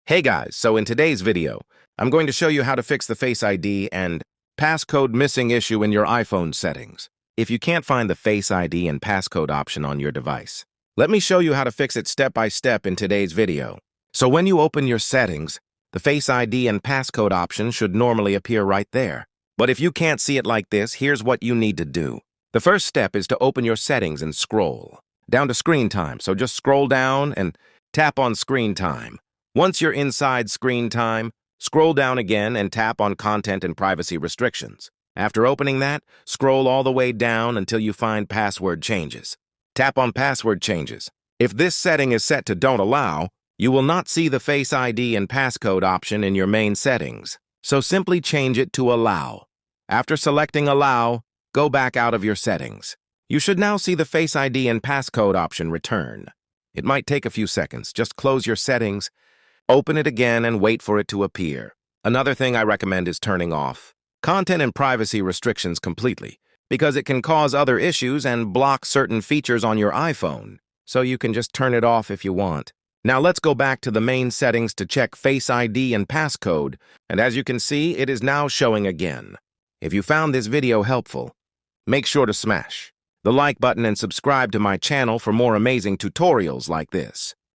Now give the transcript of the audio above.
Hey guys, so in today's video, I'm going to show you how to fix the Face ID and Passcode missing issue in your iPhone settings. If you can't find the Face ID and Passcode option on your device, let me show you how to fix it step by step in today's video. So when you open your settings, the Face ID and Passcode option should normally appear right there. But if you can't see it like this, here's what you need to do. The first step is to open your settings and scroll down to screen time. So just scroll down and tap on screen time. Once you're inside screen time, scroll down again and tap on content and privacy restrictions. After opening that, scroll all the way down until you find password changes. Tap on password changes. If this setting is set to don't allow, you will not see the Face ID and Passcode option in your main settings. So simply change it to allow. After selecting allow, go back out of your settings. You should now see the Face ID and Passcode option return. It might take a few seconds. Just close your settings, open it again, and wait for it to appear. Another thing I recommend is turning off content and privacy restrictions completely, because it can cause other issues and block certain features on your iPhone, so you can just turn it off if you want. Now let's go back to the main settings to check Face ID and Passcode, and as you can see, it is now showing again. If you found this video helpful, make sure to smash the like button and subscribe to my channel for more amazing tutorials like this.